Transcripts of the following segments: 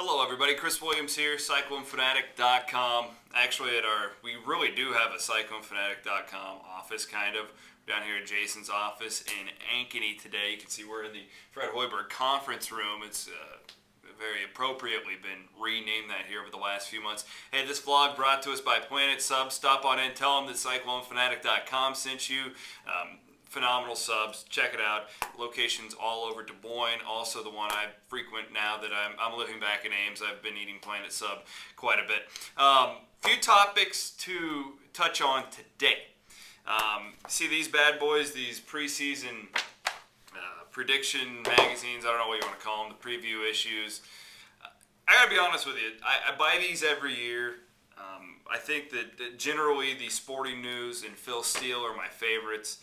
Hello everybody, Chris Williams here, CycloneFanatic.com. Actually, we really do have a CycloneFanatic.com office, kind of. Down here at Jason's office in Ankeny today. You can see we're in the Fred Hoiberg conference room. It's very appropriately been renamed that here over the last few months. Hey, this vlog brought to us by Planet Subs. Stop on in, tell them that CycloneFanatic.com sent you. Phenomenal subs. Check it out. Locations all over Des Moines. Also the one I frequent now that I'm living back in Ames. I've been eating Planet Sub quite a bit. Few topics to touch on today. See these bad boys, these preseason prediction magazines, I don't know what you want to call them, the preview issues. I gotta be honest with you, I buy these every year. I think that generally the Sporting News and Phil Steele are my favorites.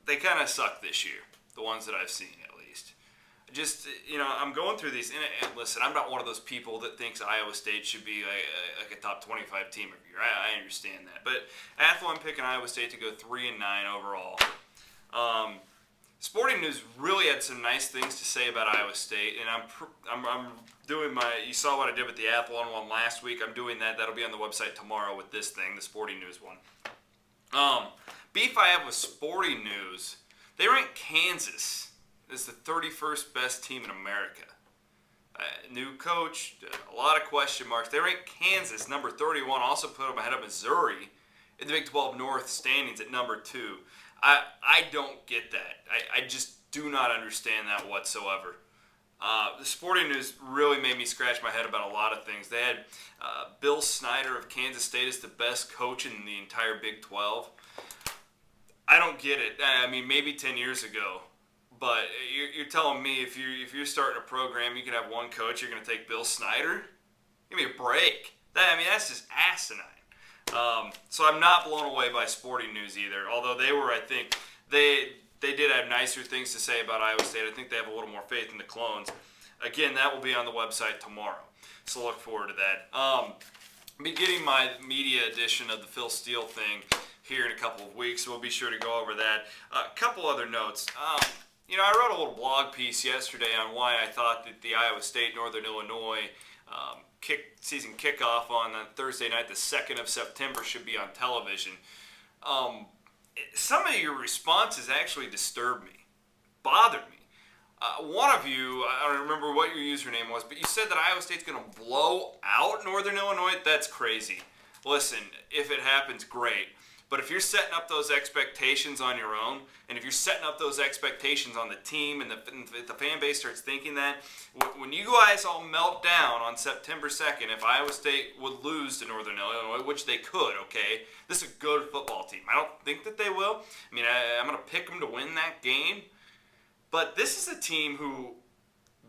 They kind of suck this year, the ones that I've seen at least. Just, I'm going through these, and listen, I'm not one of those people that thinks Iowa State should be like a top 25 team every year. I understand that. But I'm picking Iowa State to go 3-9 overall. Sporting News really had some nice things to say about Iowa State, and I'm doing you saw what I did with the Athlon one last week. I'm doing that. That'll be on the website tomorrow with this thing, the Sporting News one. Beef I have with Sporting News, they rank Kansas as the 31st best team in America. New coach, a lot of question marks. They rank Kansas number 31, also put them ahead of Missouri in the Big 12 North standings at number 2. I don't get that. I just do not understand that whatsoever. The Sporting News really made me scratch my head about a lot of things. They had Bill Snyder of Kansas State as the best coach in the entire Big 12. I don't get it. I mean, maybe 10 years ago, but you're telling me if you're starting a program, you can have one coach, you're going to take Bill Snyder? Give me a break. That's just asinine. So I'm not blown away by Sporting News either, although I think they did have nicer things to say about Iowa State. I think they have a little more faith in the clones. Again, that will be on the website tomorrow, so look forward to that. I'll be getting my media edition of the Phil Steele thing here in a couple of weeks, so we'll be sure to go over that. A couple other notes. I wrote a little blog piece yesterday on why I thought that the Iowa State Northern Illinois season kickoff on Thursday night, the 2nd of September, should be on television. Some of your responses actually disturbed me, bothered me. One of you, I don't remember what your username was, but you said that Iowa State's going to blow out Northern Illinois. That's crazy. Listen, if it happens, great. But if you're setting up those expectations on your own, and if you're setting up those expectations on the team, and the fan base starts thinking that, when you guys all melt down on September 2nd, if Iowa State would lose to Northern Illinois, which they could, okay, this is a good football team. I don't think that they will. I mean, I'm going to pick them to win that game. But this is a team who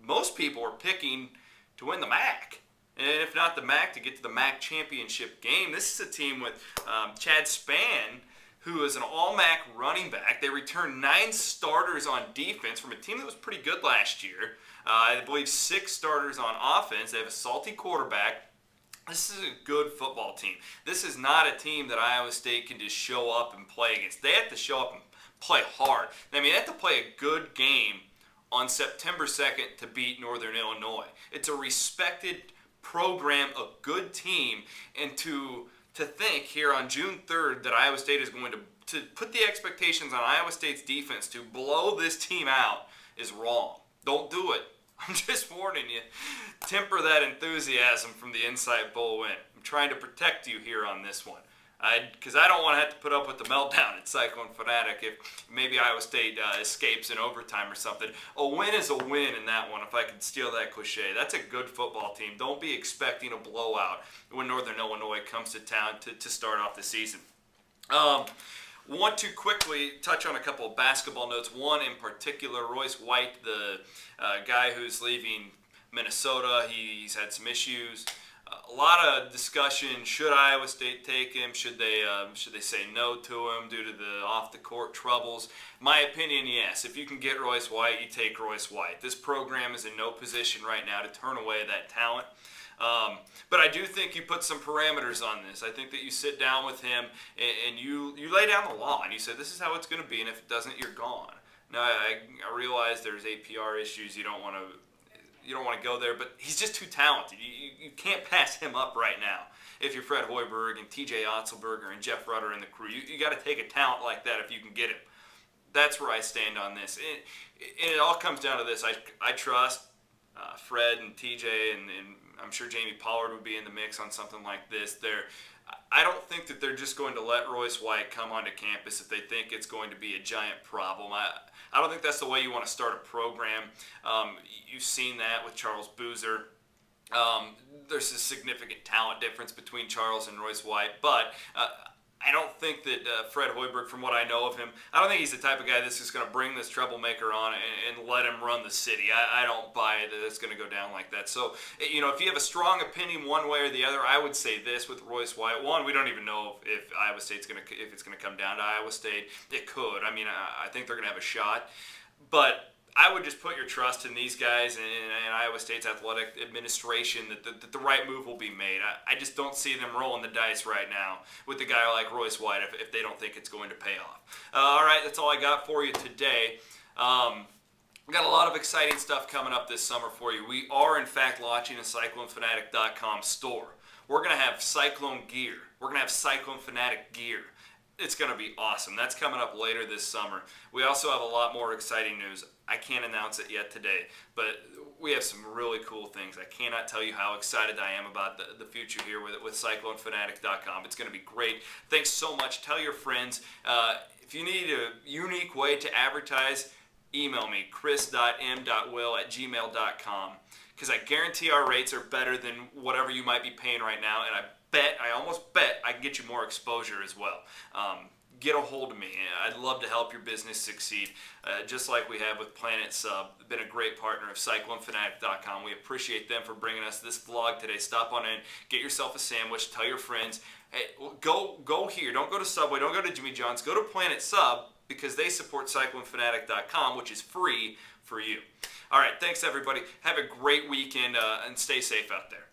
most people are picking to win the MAC. And if not the MAC, to get to the MAC championship game. This is a team with Chad Spann, who is an all-MAC running back. They returned 9 starters on defense from a team that was pretty good last year. I believe 6 starters on offense. They have a salty quarterback. This is a good football team. This is not a team that Iowa State can just show up and play against. They have to show up and play hard. I mean, they have to play a good game on September 2nd to beat Northern Illinois. It's a respected program, a good team, and to think here on June 3rd that Iowa State is going to put the expectations on Iowa State's defense to blow this team out is wrong. Don't do it. I'm just warning you. Temper that enthusiasm from the Insight Bowl win. I'm trying to protect you here on this one. Because I don't want to have to put up with the meltdown at Cyclone Fanatic if maybe Iowa State escapes in overtime or something. A win is a win in that one, if I could steal that cliche. That's a good football team. Don't be expecting a blowout when Northern Illinois comes to town to start off the season. Want to quickly touch on a couple of basketball notes. One in particular, Royce White, the guy who's leaving Minnesota. He's had some issues. A lot of discussion. Should Iowa State take him? Should they say no to him due to the off-the-court troubles? My opinion, yes. If you can get Royce White, you take Royce White. This program is in no position right now to turn away that talent. But I do think you put some parameters on this. I think that you sit down with him and you lay down the law and you say this is how it's going to be, and if it doesn't, you're gone. Now I realize there's APR issues. You don't want to you don't want to go there, but he's just too talented. You can't pass him up right now. If you're Fred Hoiberg and TJ Otzelberger and Jeff Rutter and the crew, you got to take a talent like that if you can get him. That's where I stand on this. And it all comes down to this. I trust Fred and TJ, and I'm sure Jamie Pollard would be in the mix on something like this. I don't think that they're just going to let Royce White come onto campus if they think it's going to be a giant problem. I don't think that's the way you want to start a program. You've seen that with Charles Boozer. There's a significant talent difference between Charles and Royce White, but I don't think that Fred Hoiberg, from what I know of him, I don't think he's the type of guy that's just going to bring this troublemaker on and let him run the city. I don't buy it that it's going to go down like that. So, if you have a strong opinion one way or the other, I would say this with Royce White. One, we don't even know if Iowa State's if it's going to come down to Iowa State. It could. I mean, I think they're going to have a shot, but I would just put your trust in these guys and Iowa State's athletic administration that the right move will be made. I just don't see them rolling the dice right now with a guy like Royce White if they don't think it's going to pay off. All right, that's all I got for you today. We got a lot of exciting stuff coming up this summer for you. We are, in fact, launching a CycloneFanatic.com store. We're going to have Cyclone gear. We're going to have Cyclone Fanatic gear. It's going to be awesome. That's coming up later this summer. We also have a lot more exciting news. I can't announce it yet today, but we have some really cool things. I cannot tell you how excited I am about the future here with CycloneFanatic.com. It's going to be great. Thanks so much. Tell your friends. If you need a unique way to advertise, email me, chris.m.will@gmail.com, because I guarantee our rates are better than whatever you might be paying right now, and I almost bet I can get you more exposure as well. Get a hold of me. I'd love to help your business succeed, just like we have with Planet Sub. They've been a great partner of CycloneFanatic.com. We appreciate them for bringing us this vlog today. Stop on in, get yourself a sandwich, tell your friends. Hey, go here. Don't go to Subway. Don't go to Jimmy John's. Go to Planet Sub, because they support CycloneFanatic.com, which is free for you. All right, thanks everybody. Have a great weekend and stay safe out there.